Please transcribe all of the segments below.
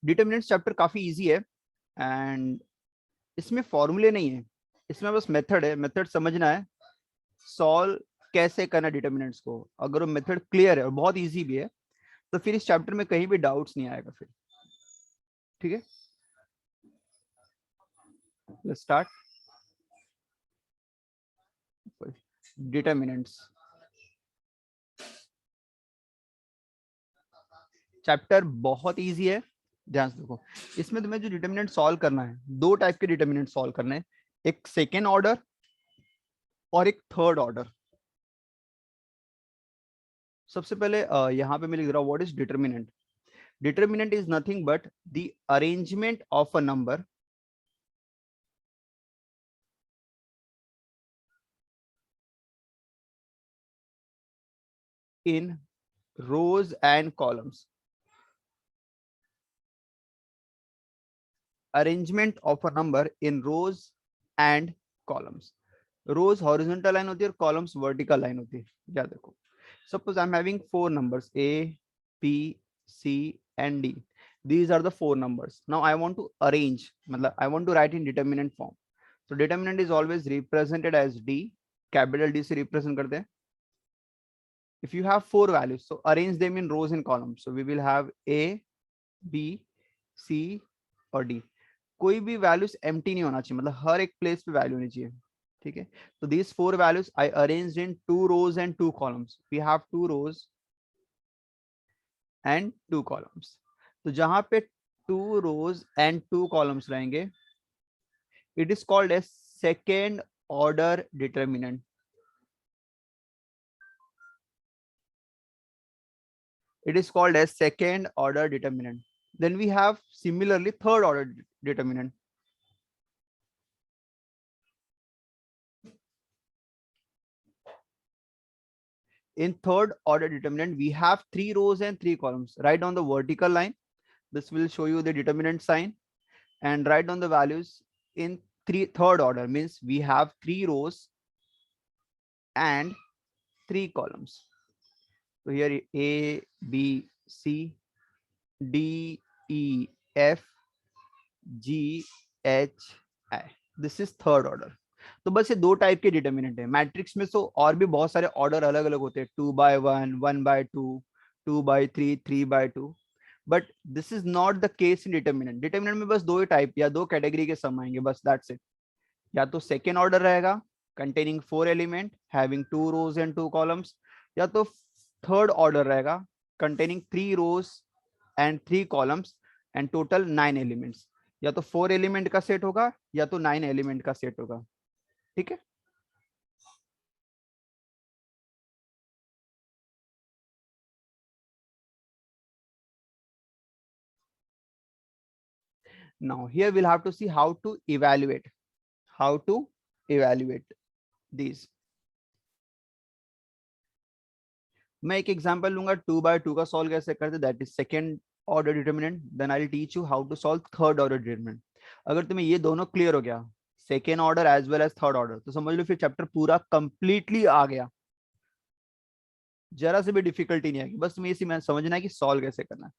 Determinants chapter काफी easy है and इसमें फॉर्मूले नहीं है, इसमें बस मेथड है। मेथड समझना है, सॉल्व कैसे करना डिटर्मिनेंट्स को। अगर वो मेथड क्लियर है और बहुत इजी भी है तो फिर इस चैप्टर में कहीं भी डाउट्स नहीं आएगा फिर। ठीक है, लेट्स स्टार्ट। डिटर्मिनेंट्स चैप्टर बहुत इजी है, ध्यान से देखो। इसमें तुम्हें जो डिटर्मिनेंट सॉल्व करना है, दो टाइप के डिटर्मिनेंट सॉल्व करने हैं, एक सेकेंड ऑर्डर और एक थर्ड ऑर्डर। सबसे पहले यहाँ पे मैं लिख रहा हूँ what is determinant. Determinant is nothing but the arrangement of a number in rows and columns. Arrangement of a number in rows and columns. Rows horizontal line होती है और columns vertical line होती है। क्या देखो, suppose I'm having four numbers A, B, C and D. These are the four numbers. Now I want to arrange, मतलब I want to write in determinant form. So determinant is always represented as D, capital D से represent करते हैं। If you have four values, so arrange them in rows and columns. So we will have A, B, C और D. कोई भी values empty नहीं होना चाहिए, मतलब हर एक प्लेस पे वैल्यू होनी चाहिए। ठीक है, तो these four values I arranged in two rows and two columns. We have two rows and two columns. तो जहां पे two rows and two columns रहेंगे, it is called as second order determinant. It is called as second order determinant. Then we have similarly third order determinant. In third order determinant, we have three rows and three columns. Write on the vertical line. This will show you the determinant sign, and write down the values in third order, means we have three rows and three columns. So here A, B, C, D, E, F, G, H, I. This is third order. तो बस ये दो type के determinant है। Matrix में तो और भी बहुत सारे ऑर्डर अलग अलग होते हैं, 2/1, 1/2, 2/3, 3/2, but this is not the case in determinant. Determinant में बस दो ही टाइप या दो कैटेगरी के सम आएंगे, बस दैट्स इट। या तो सेकेंड ऑर्डर रहेगा containing four element having two rows and two columns, या तो थर्ड ऑर्डर रहेगा containing three rows and three columns and total 9 elements. या तो 4 एलिमेंट का सेट होगा या तो 9 एलिमेंट का सेट होगा। ठीक है, now here we'll have to see how to evaluate these. मैं एक एग्जांपल लूंगा 2/2 का सॉल्व कैसे करते, that is second order determinant. Then I will teach you how to solve third order determinant. अगर तुम्हें ये दोनों क्लियर हो गया, second order as well as third order, तो समझ लो फिर चैप्टर पूरा कंप्लीटली आ गया। जरा से भी डिफिकल्टी नहीं आएगी, बस तुम्हें इसी में समझना है कि सॉल्व कैसे करना है।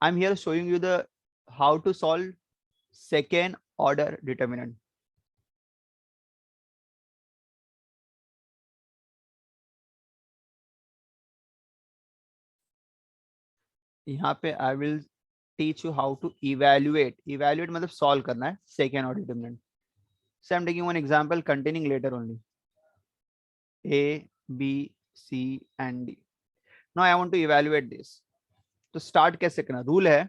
I am here showing you the how to solve second order determinant. यहाँ पे I will teach you how to evaluate मतलब सॉल्व करना है second order determinant. So I'm taking one example containing letter only A, B, C and D. Now I want to evaluate this. तो start कैसे करना, rule है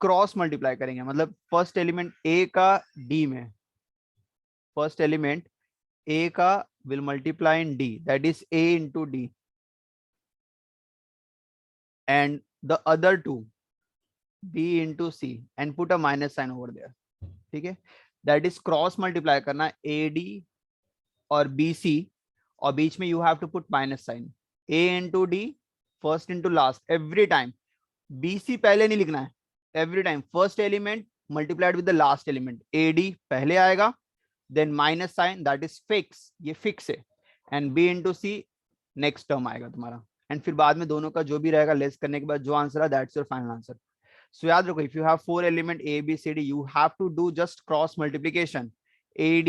cross multiply करेंगे, मतलब first element A का D में, फर्स्ट एलिमेंट A का will multiply in D, that is A into D, and the other two B into C and put a minus sign over there. ठीक है, that is cross multiply करना AD और BC, और बीच में you have to put minus sign. A into D first into last every time. BC पहले नहीं लिखना है, every time first element multiplied with the last element, AD पहले आएगा, then minus sign, that is fix, ये fix है, and B into C next term आएगा तुम्हारा, एंड फिर बाद में दोनों का जो भी रहेगा लेस करने के बाद जो आंसर है that's your final answer. So याद रखो, if you have 4 element A, B, C, D, you have to do just cross multiplication. AD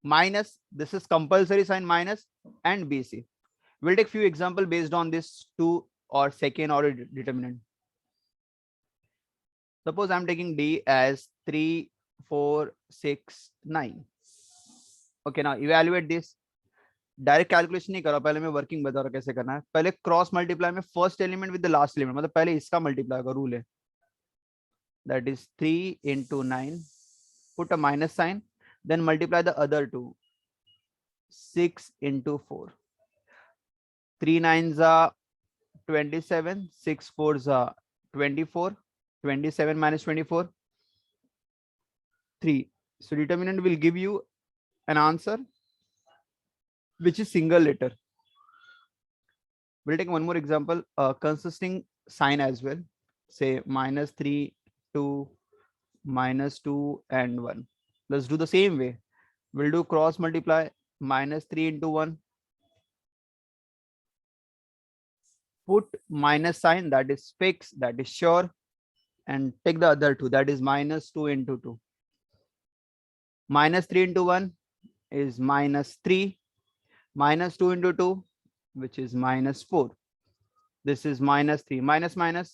minus, this is compulsory sign, minus, and BC. We'll take few example based on this two or second order determinant. Suppose I'm taking D as 3, 4, 6, 9. Okay, now evaluate this. Direct calculation नहीं करो, पहले मैं working बता रहा कैसे करना है. पहले क्रॉस मल्टीप्लाई में first element with the last element, मतलब पहले इसका मल्टीप्लाई का रूल है. That is 3 into 9, put a minus sign, then multiply the other two. 6 into 4, 3 9s are 27, 6 4s are 24, 27 minus 24, 3. So determinant will give you an answer which is single letter. We'll take one more example, consisting sign as well. Say -3, 2, -2, and 1. Let's do the same way. We'll do cross multiply. -3 into 1. Put minus sign, that is fixed, that is sure, and take the other two, that is -2 into 2. -3 into 1 is -3. -2 into 2, which is -4. This is -3. Minus minus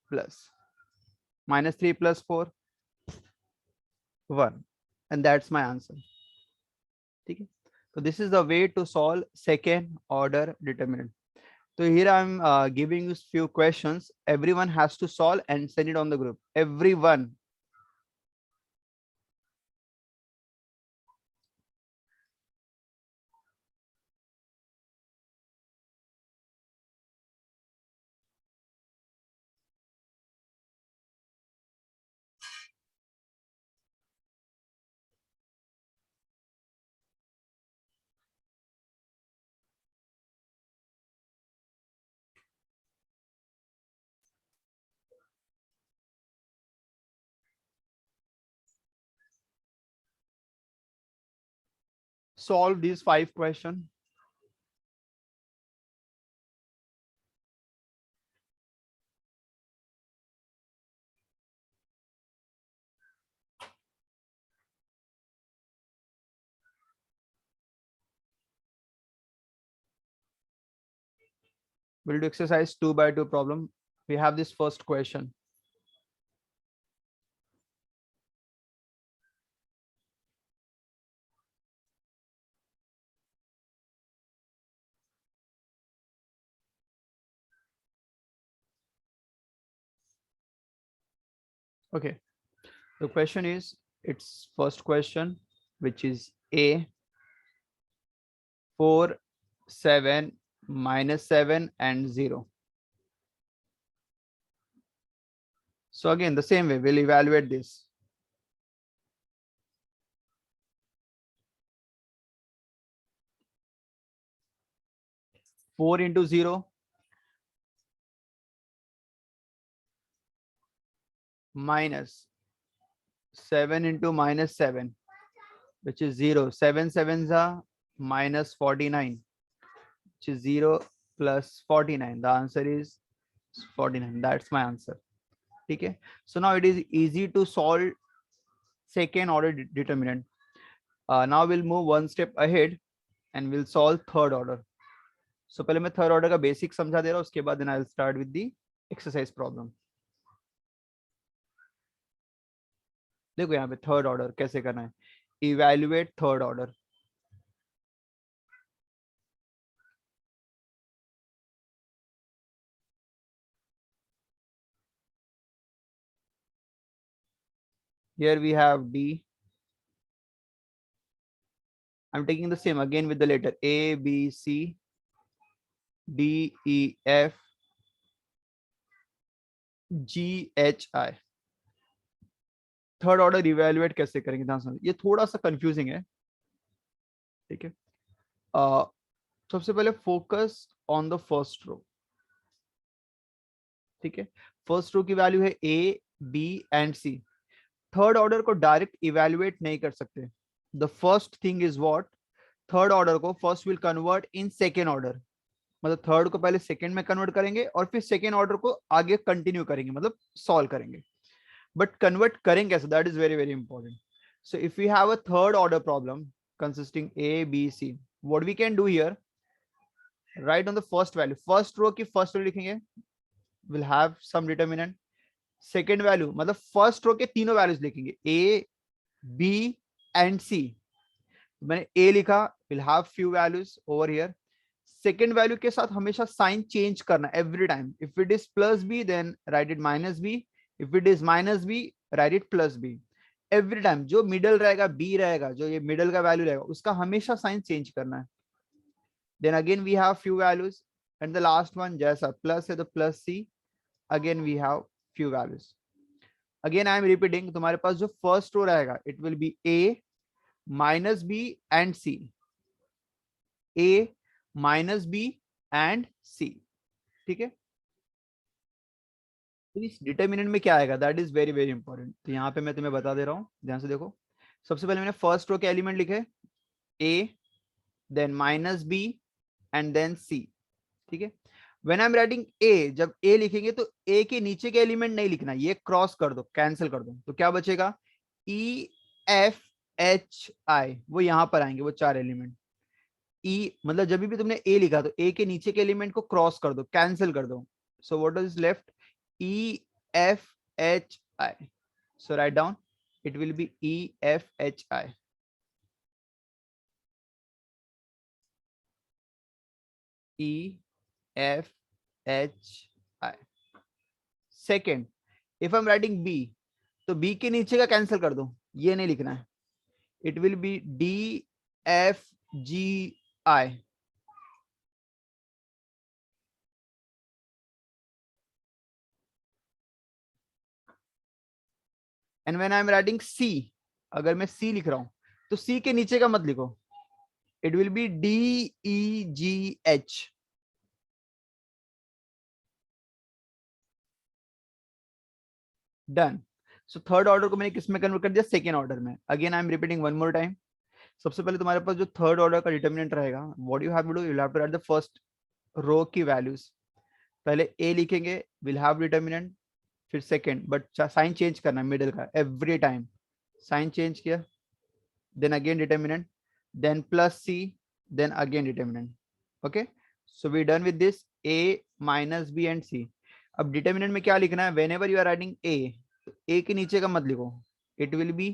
plus. -3 plus 4, 1. And that's my answer. Okay. So this is the way to solve second order determinant. So here I'm giving you few questions. Everyone has to solve and send it on the group. Everyone. Solve these 5 questions. We'll do exercise 2 by 2 problem. We have this first question. Okay. The question is, it's first question, which is A, 4, 7, -7, and 0. So again, the same way, we'll evaluate this. Four into 0 minus 7 into -7, which is 0. 7 sevens are -49, which is 0 plus 49. The answer is 49. That's my answer. Okay. So now it is easy to solve second order determinant. Now we'll move one step ahead and we'll solve third order. So पहले मैं third order का basic समझा दे रहा हूँ, उसके बाद then I'll start with the exercise problem. देखो यहाँ पे थर्ड ऑर्डर कैसे करना है. Evaluate third order. Here we have D. I'm taking the same again with the letter A, B, C, D, E, F, G, H, I. Third order evaluate कैसे करेंगे, ध्यान से. ये थोड़ा सा कंफ्यूजिंग है. ठीक है. सबसे पहले focus on the first row. ठीक है. फर्स्ट रो की वैल्यू है A, B and C. Third order को डायरेक्ट इवैल्यूएट नहीं कर सकते. The first thing is what, third order को first will convert in second order. मतलब थर्ड को पहले सेकंड में कन्वर्ट करेंगे और फिर सेकंड ऑर्डर को आगे कंटिन्यू करेंगे, मतलब सॉल्व करेंगे। बट कन्वर्ट करेंगे कैसे, that is very very important. So if we have a third order problem consisting A, B, C, what we can do here, write on the first value, first row की first value लिखेंगे, will have some determinant, second value मतलब first row के तीनों values लिखेंगे A, B and C। मैंने A लिखा, will have few values over here। second value के साथ हमेशा साइन चेंज करना every time, if it is plus B then write it minus B, if it is minus B write it plus B। Every time जो middle रहेगा B रहेगा, जो ये middle का वैल्यू रहेगा उसका हमेशा साइन चेंज करना है। Then again we have few values and the last one जैसा प्लस है तो plus C, again we have few values. Again I am repeating, तुम्हारे पास जो फर्स्ट रो रहेगा it will be A minus B and C, A minus B and C, ठीक है। तो इस डिटर्मिनेंट में क्या आएगा, that is very very important. तो यहाँ पे मैं तुम्हें बता दे रहा हूँ, ध्यान से देखो। सबसे पहले मैंने फर्स्ट रो के एलिमेंट लिखे A, then minus B and then C, ठीक है। When I am writing A, जब ए लिखेंगे तो ए के नीचे के एलिमेंट नहीं लिखना, ये क्रॉस कर दो, कैंसिल कर दो, तो क्या बचेगा ई एफ एच आई, वो यहां पर आएंगे वो चार एलिमेंट। ई मतलब जब भी तुमने ए लिखा तो ए के नीचे के एलिमेंट को क्रॉस कर दो, कैंसिल कर दो। So what is left, E F H I. So write down, it will be E F H I, E F H I. Second, if I am writing B, तो B के नीचे का cancel कर दो, ये नहीं लिखना है, it will be D F G I. And when I am writing C, अगर मैं सी लिख रहा हूं तो सी के नीचे का मत लिखो, it will be D E G H. Done. So third order को मैंने किस में कन्वर्ट कर दिया, सेकेंड ऑर्डर में। Again I am repeating one more time. सबसे पहले तुम्हारे पास जो थर्ड ऑर्डर का डिटर्मिनेंट रहेगा, what you have to do, you have to write the first row की वैल्यूज। पहले ए लिखेंगे, विल हैव डिटर्मिनेंट, फिर सेकेंड, बट साइन चेंज करना है मिडिल का एवरी टाइम, साइन चेंज किया, then again determinant, then plus c, then again determinant। okay, so we done with this a minus b and c। अब determinant में क्या लिखना है, whenever you are writing a, तो a के नीचे का मत लिखो, it will be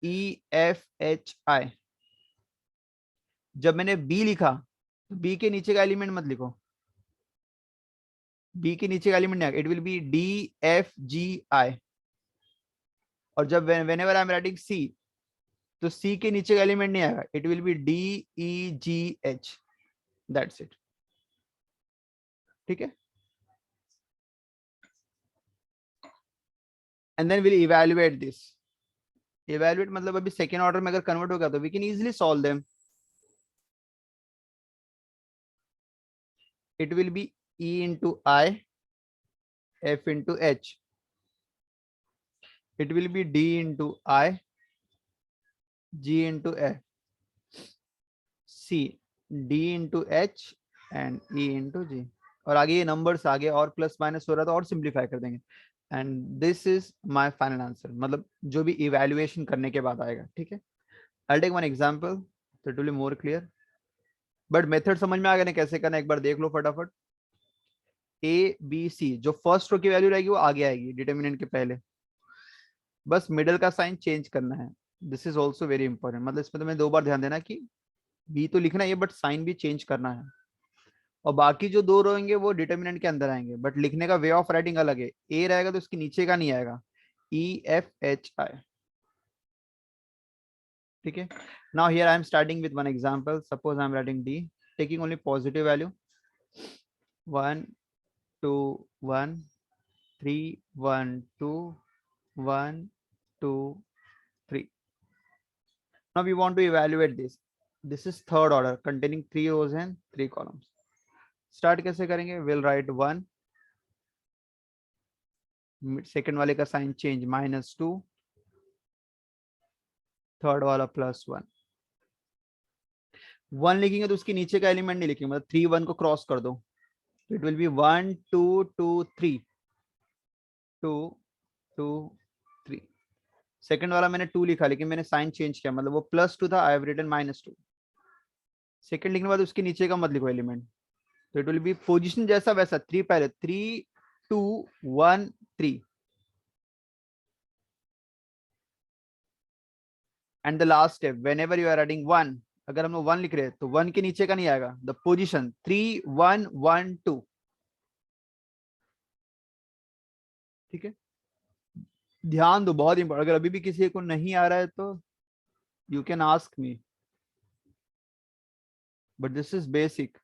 e f h i। जब मैंने b लिखा तो b के नीचे का एलिमेंट मत लिखो, b के नीचे का एलिमेंट नहीं आएगा, it will be d f g i। और जब whenever I am writing c, तो सी के नीचे का एलिमेंट नहीं आएगा, it will be D E G H, that's it, ठीक है। And then will evaluate this, evaluate मतलब अभी सेकेंड ऑर्डर में अगर कन्वर्ट होगा तो we can easily solve them. It will be E into I F into H, it will be D into I G into F, C D into H and E into G. और आगे ये numbers आगे और plus minus हो रहा था और simplify कर देंगे। And this is my final answer, मतलब जो भी इवैल्यूएशन करने के बाद आएगा, ठीक है। आई टेक वन एग्जांपल तो it will be more clear, but method समझ में आ गया ना कैसे करना, एक बार देख लो फटाफट। ए बी सी, जो फर्स्ट रो की वैल्यू रहेगी वो आगे आएगी डिटर्मिनेंट के पहले, बस मिडल का साइन चेंज करना है। This is also very important, मतलब इसमें तुम्हें दो बार ध्यान देना कि बी तो लिखना है बट साइन भी चेंज करना है। और बाकी जो दो रहेंगे वो डिटर्मिनेंट के अंदर आएंगे, बट लिखने का वे ऑफ राइटिंग अलग है, ए रहेगा तो उसके नीचे का नहीं आएगा, ई एफ एच आई, ठीक है। Now here I am starting with one example, suppose I am writing D, taking only positive value 1 2 1 3 1 2 1 2 3। now we want to evaluate this, this is third order containing 3 rows and 3 columns। Start कैसे करेंगे, will write 1, second वाले का sign change -2, third वाला +1। 1 लिखेंगे तो उसके नीचे का एलिमेंट नहीं लिखेंगे, मतलब 3 1 को क्रॉस कर दो, इट विल बी 1 2 2 3 2 2 3। सेकंड वाला मैंने 2 लिखा, लेकिन मैंने साइन चेंज किया, मतलब वो +2 था, आई हैव रिटन -2। सेकंड लिखने के बाद उसके नीचे का मत लिखो एलिमेंट, तो इट विल बी पोजीशन जैसा वैसा, 3 पहले, 3 2 1 3, and the last step, whenever you are adding 1, अगर हम लोग 1 लिख रहे हैं तो 1 के नीचे का नहीं आएगा, द पोजिशन 3 1 1 2। ठीक है, ध्यान दो, बहुत इंपॉर्टेंट, अगर अभी भी किसी को नहीं आ रहा है तो you can ask me, but this is basic.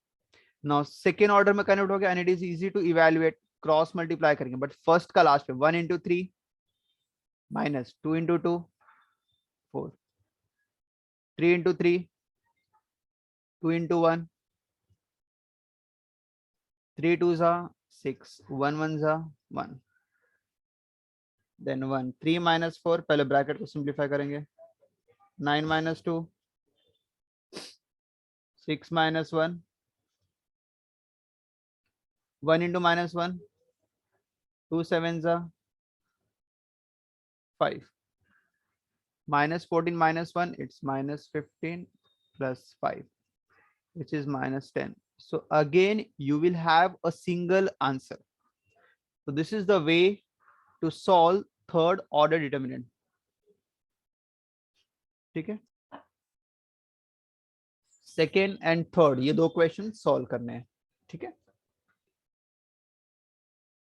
Now second order में कन्वर्ट हो गया, and it is easy to evaluate, cross multiply करेंगे, बट फर्स्ट का लास्ट पे 1 into 3 minus 2 into 2 4, 3 into 3 2 into 1, 3 2 जा 6, 1 1 जा 1, देन 1 3 माइनस 4, पहले ब्रैकेट को सिंप्लीफाई करेंगे, 9 माइनस 2 6 माइनस 1, 1 इंटू -1 2 7 जा 5, -14 -1, it's -15 plus 5, which is -10. So again you will have a single answer. So this is the way to solve third order determinant. ठीक है, second and third ये दो question solve करने हैं। ठीक है,